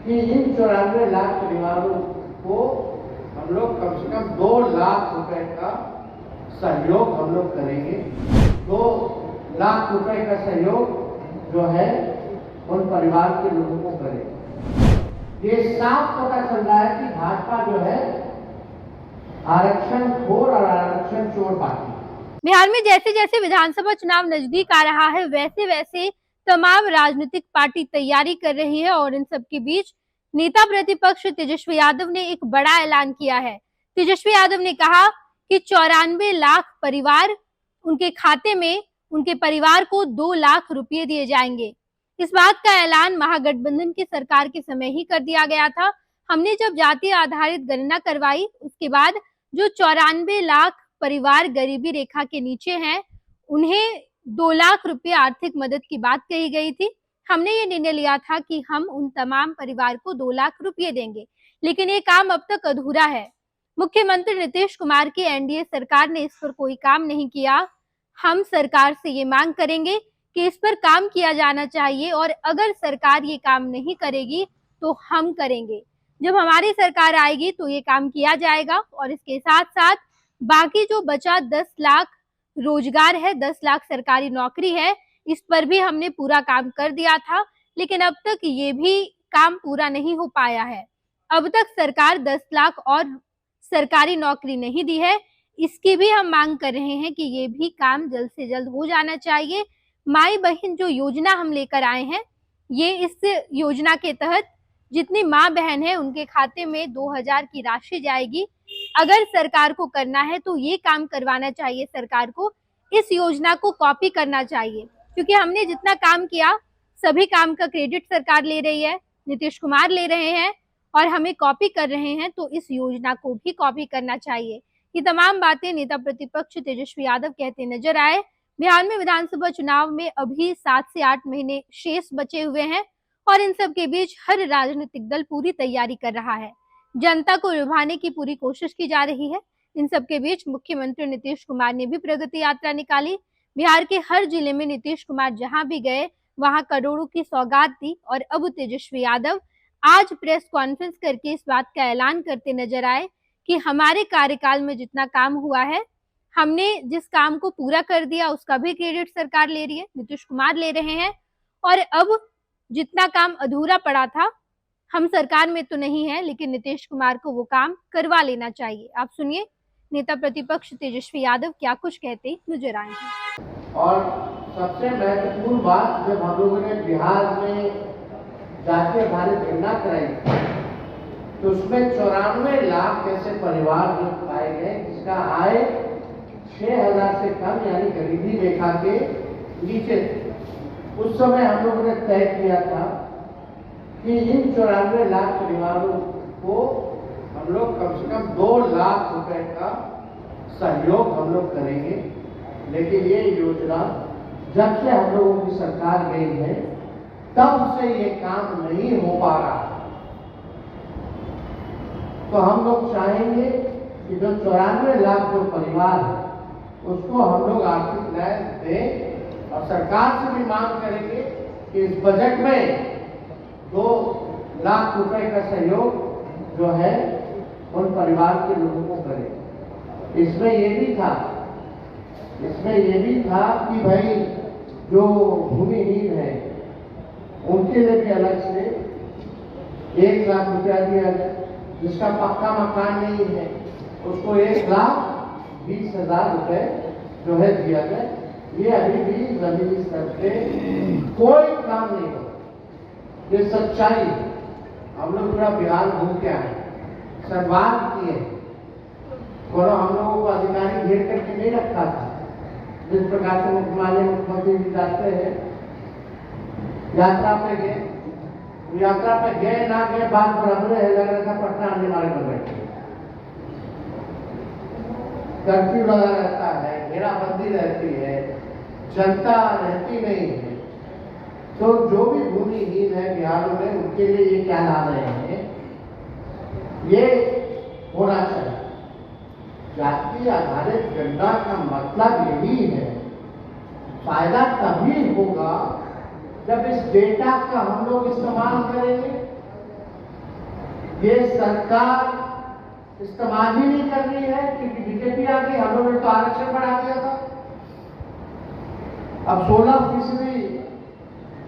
कि इन 94 लाख परिवारों को हम लोग कम से कम 2 लाख रुपए का सहयोग हम लोग करेंगे। 2 लाख रुपए का सहयोग जो है उन परिवार के लोगों को करेंगे। ये साफ पता चल रहा है कि भाजपा जो है आरक्षण खोर और आरक्षण चोर पार्टी। बिहार में जैसे जैसे विधानसभा चुनाव नजदीक आ रहा है वैसे वैसे तमाम राजनीतिक पार्टी तैयारी कर रही है और इन सब के बीच नेता प्रतिपक्ष तेजस्वी यादव ने एक बड़ा ऐलान किया है। तेजस्वी यादव ने कहा कि 94 लाख परिवार, उनके खाते में उनके परिवार को 2 लाख रुपए दिए जाएंगे। इस बात का ऐलान महागठबंधन की सरकार के समय ही कर दिया गया था। हमने जब जाति आधारित गणना करवाई उसके बाद जो 94 लाख परिवार गरीबी रेखा के नीचे हैं उन्हें 2 लाख रुपए आर्थिक मदद की बात कही गई थी। हमने ये निर्णय लिया था कि हम उन तमाम परिवार को 2 लाख रुपए देंगे, लेकिन ये काम अब तक अधूरा है। मुख्यमंत्री नीतीश कुमार की एनडीए सरकार ने इस पर कोई काम नहीं किया। हम सरकार से ये मांग करेंगे कि इस पर काम किया जाना चाहिए और अगर सरकार ये काम नहीं करेगी तो हम करेंगे। जब हमारी सरकार आएगी तो ये काम किया जाएगा और इसके साथ साथ बाकी जो बचा 10 लाख रोजगार है, 10 लाख सरकारी नौकरी है, इस पर भी हमने पूरा काम कर दिया था, लेकिन अब तक ये भी काम पूरा नहीं हो पाया है। अब तक सरकार 10 लाख और सरकारी नौकरी नहीं दी है। इसकी भी हम मांग कर रहे हैं कि ये भी काम जल्द से जल्द हो जाना चाहिए। माई बहन जो योजना हम लेकर आए हैं, ये इस योजना के तहत जितनी माँ बहन है उनके खाते में 2000 की राशि जाएगी। अगर सरकार को करना है तो ये काम करवाना चाहिए, सरकार को इस योजना को कॉपी करना चाहिए, क्योंकि हमने जितना काम किया सभी काम का क्रेडिट सरकार ले रही है, नीतीश कुमार ले रहे हैं और हमें कॉपी कर रहे हैं, तो इस योजना को भी कॉपी करना चाहिए। ये तमाम बातें नेता प्रतिपक्ष तेजस्वी यादव कहते नजर आए। बिहार में विधानसभा चुनाव में अभी 7 से 8 महीने शेष बचे हुए हैं और इन सब के बीच हर राजनीतिक दल पूरी तैयारी कर रहा है। जनता को लुभाने की पूरी कोशिश की जा रही है। इन सब के बीच मुख्यमंत्री नीतीश कुमार ने भी प्रगति यात्रा निकाली। बिहार के हर जिले में नीतीश कुमार जहां भी गए वहां करोड़ों की सौगात दी और अब तेजस्वी यादव आज प्रेस कॉन्फ्रेंस करके इस बात का ऐलान करते नजर आए कि हमारे कार्यकाल में जितना काम हुआ है, हमने जिस काम को पूरा कर दिया उसका भी क्रेडिट सरकार ले रही है, नीतीश कुमार ले रहे हैं और अब जितना काम अधूरा पड़ा था, हम सरकार में तो नहीं है लेकिन नीतीश कुमार को वो काम करवा लेना चाहिए। आप सुनिए नेता प्रतिपक्ष तेजस्वी यादव क्या कुछ कहते नजर आए हैं। और सबसे महत्वपूर्ण बात, जब हम लोगों ने बिहार में जाति आधारित गणना कराई तो उसमें 94 लाख ऐसे परिवार जो पाए गए जिसका आय 6000 से कम यानी गरीबी रेखा के नीचे थे। उस समय हम लोगों ने तय किया था कि इन 94 लाख परिवारों को हम लोग कम से कम 2 लाख रुपए का सहयोग हम लोग करेंगे, लेकिन ये योजना जब से हम लोगों की सरकार गई है तब से ये काम नहीं हो पा रहा। तो हम लोग चाहेंगे कि जो 94 लाख जो परिवार है उसको हम लोग आर्थिक न्याय दें और सरकार से भी मांग करेंगे कि इस बजट में 2 लाख रुपए का सहयोग जो है उन परिवार के लोगों को करें। इसमें ये भी था कि भाई जो भूमिहीन है उनके लिए भी अलग से 1 लाख रुपया दिया जाए, जिसका पक्का मकान नहीं है उसको 1,20,000 रुपए जो है दिया जाए। ये अभी भी जमीनी स्तर पे कोई काम नहीं हो, ये सच्चाई है। हम लोग पूरा बिहार घूम के आए, संवाद किए, और हम लोगों को अधिकारी घेर करके नहीं रखा था। जिस प्रकार से मुख्यमंत्री जी जाते हैं, यात्रा पे गए ना गए बात बराबर है, लग रहा था पटना आने वाले में बैठे, कर्फ्यू लगा रहता है, घेराबंदी रहती है, जनता रहती नहीं है। तो जो भी भूमिहीन है बिहार में उनके लिए ये क्या ला रहे हैं, ये होना चाहिए। जाति आधारित गणना का मतलब यही है, फायदा तभी होगा जब इस डेटा का हम लोग इस्तेमाल करेंगे। ये सरकार इस्तेमाल ही नहीं कर रही है, क्योंकि बीजेपी आ गई। हम लोगों ने तो आरक्षण बढ़ा दिया था। अब 16%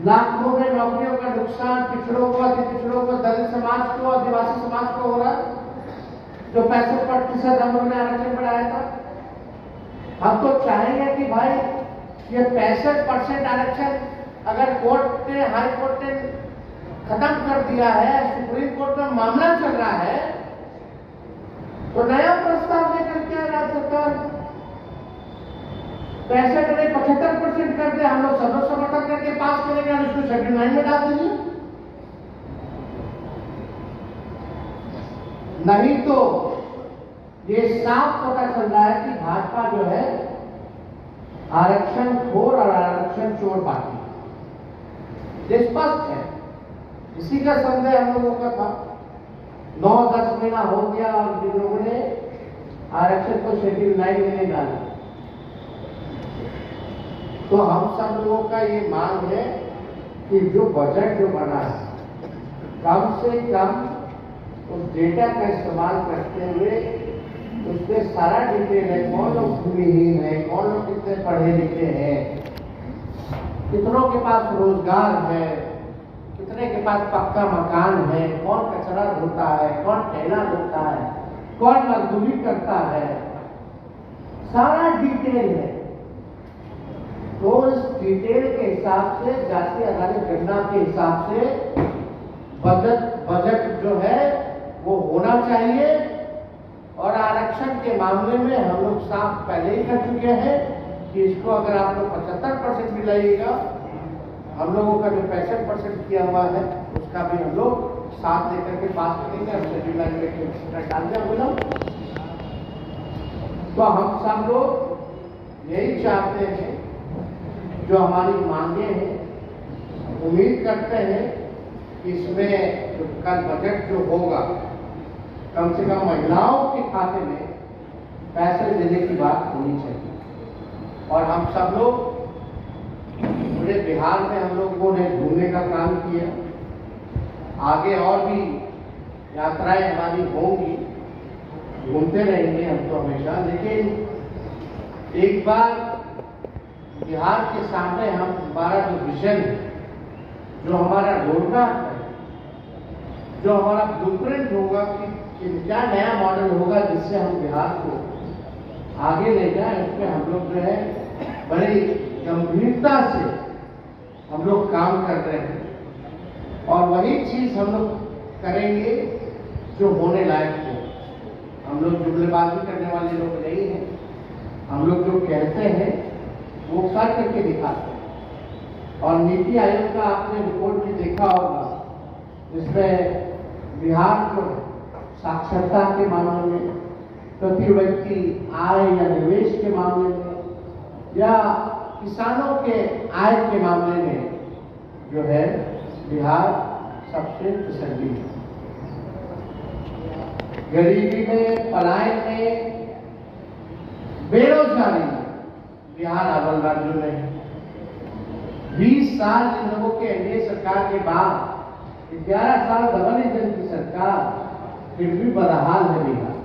लाखों में नौकरियों का नुकसान पिछड़ों को, अति पिछड़ों को, दलित समाज को, आदिवासी समाज को हो रहा है। जो 65% हम लोगों ने आरक्षण बढ़ाया था। हम तो चाहेंगे कि भाई ये 65% आरक्षण अगर कोर्ट ने, हाई कोर्ट ने खत्म कर दिया है, सुप्रीम कोर्ट में मामला चल रहा है, तो नया प्रस्ताव लेकर के राज्य सरकार 65 नहीं 75% कर दे। हम लोग सब लोग समर्थन करके पास करेंगे और इसको शेड्यूल 9 में डाल दीजिए। नहीं तो ये साफ पता चल रहा है कि भाजपा जो है आरक्षण खोर और आरक्षण चोर पार्टी, ये स्पष्ट है। इसी का संदेह हम लोगों का था। 9-10 महीना हो गया और जिन लोगों ने आरक्षण को शेड्यूल 9 में नहीं डाला, तो हम सब लोगों का ये मांग है कि जो बजट जो बना है, कम से कम उस डेटा का इस्तेमाल करते हुए उसमें सारा डिटेल है, कौन लोग भूमिहीन है, कौन लोग कितने पढ़े लिखे हैं, कितनों के पास रोजगार है, कितने के पास पक्का मकान है, कौन कचरा धोता है, कौन ठेला धोता है, कौन मजदूरी करता है, सारा डिटेल है। तो इस डिटेल के हिसाब से, जाति आधारित गणना के हिसाब से बजट जो है वो होना चाहिए। और आरक्षण के मामले में हम लोग साफ पहले ही कर चुके हैं कि इसको अगर आप लोग 75% भी लाइएगा, हम लोगों का जो 65% किया हुआ है उसका भी हम लोग साथ लेकर के पास करेंगे। हम शेड्यूल डाल दिया बोला। तो हम सब लोग यही चाहते हैं, जो हमारी मांगे हैं, उम्मीद करते हैं कि इसमें जो कल बजट जो होगा, कम से कम महिलाओं के खाते में पैसे देने की बात होनी चाहिए। और हम सब लोग पूरे बिहार में हम लोगों ने घूमने का काम किया, आगे और भी यात्राएं हमारी होंगी, घूमते रहेंगे हम तो हमेशा। लेकिन एक बार बिहार के सामने हमारा जो विजन, जो हमारा रोडमैप है, जो हमारा ब्लूप्रिंट होगा कि क्या नया मॉडल होगा जिससे हम बिहार को आगे ले जाएं, उसमें हम लोग जो है बड़ी गंभीरता से हम लोग काम कर रहे हैं। और वही चीज हम लोग करेंगे जो होने लायक हो। हम लोग जुमलेबाजी करने वाले लोग नहीं हैं। हम लोग जो कहते हैं वो कर करके दिखाते हैं। और नीति आयोग का आपने रिपोर्ट भी देखा होगा, जिसमें बिहार को साक्षरता के मामले में, प्रति व्यक्ति आय या निवेश के मामले में, या किसानों के आय के मामले में जो है बिहार सबसे पिछड़ी है। गरीबी में, पलायन में, बेरोजगारी में बिहार अव्वल राज्यों में है। 20 साल इन लोगों के एनडीए सरकार के बाद 11 साल डबल इंजन की सरकार, फिर भी बदहाल है बिहार।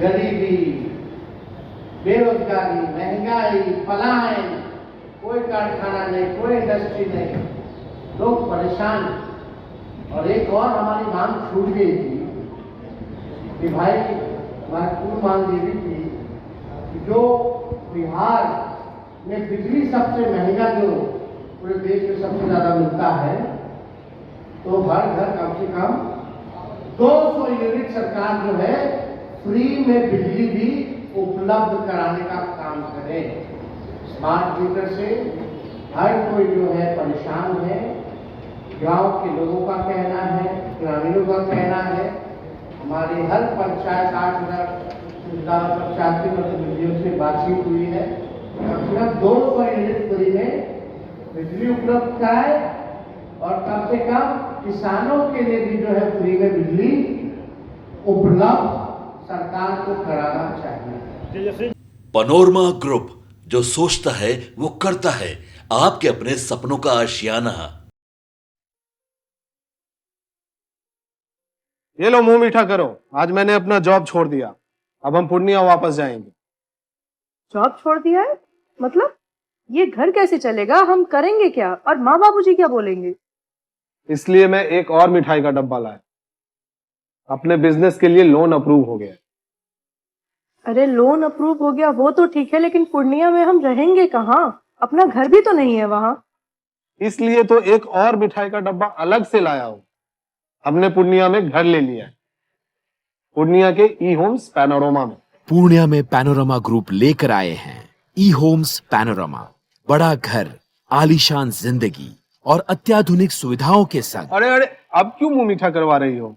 गरीबी, बेरोजगारी, महंगाई, पलायन, कोई कारखाना नहीं, कोई इंडस्ट्री नहीं, लोग परेशान। और एक और हमारी मांग छूट गई थी कि भाई महत्वपूर्ण मांग ये भी थी कि जो बिहार में बिजली सबसे महंगा, जो पूरे देश में सबसे ज्यादा मिलता है, तो हर घर कम से कम 200 यूनिट सरकार जो है फ्री में बिजली भी उपलब्ध कराने का काम करे। स्मार्ट मीटर से हर कोई जो है परेशान है। गांव के लोगों का कहना है, ग्रामीणों का कहना है, हमारी हर पंचायत 8,000 प्रतिनिधियों से बातचीत हुई है, कम से कम 200 यूनिट फ्री में बिजली उपलब्ध कराए। और कम से कम किसानों के लिए भी जो है फ्री में बिजली उपलब्ध सरकार को कराना चाहिए। पनोरमा ग्रुप, जो सोचता है वो करता है। आपके अपने सपनों का आशियाना ये लो मुंह मीठा करो, आज मैंने अपना जॉब छोड़ दिया, अब हम पूर्णिया वापस जाएंगे। जॉब छोड़ दिया है? मतलब ये घर कैसे चलेगा? हम करेंगे क्या? और माँ बाबूजी क्या बोलेंगे? इसलिए मैं एक और मिठाई का डब्बा लाया। अपने बिजनेस के लिए लोन अप्रूव हो गया। अरे लोन अप्रूव हो गया वो तो ठीक है, लेकिन पूर्णिया में हम रहेंगे कहाँ? अपना घर भी तो नहीं है वहां। इसलिए तो एक और मिठाई का डब्बा अलग से लाया हूं। हमने पूर्णिया में घर ले लिया है, पूर्णिया के ई होम्स पैनोरमा में। पूर्णिया में पैनोरमा ग्रुप लेकर आए हैं ई होम्स पैनोरमा। बड़ा घर, आलीशान जिंदगी और अत्याधुनिक सुविधाओं के संग। अरे अरे, अब क्यों मुंह मीठा करवा रही हो?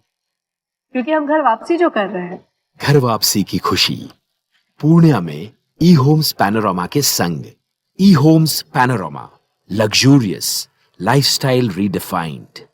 क्योंकि हम घर वापसी जो कर रहे हैं। घर वापसी की खुशी पूर्णिया में ई होम्स पैनोरमा के संग। E Homes Panorama, luxurious lifestyle redefined.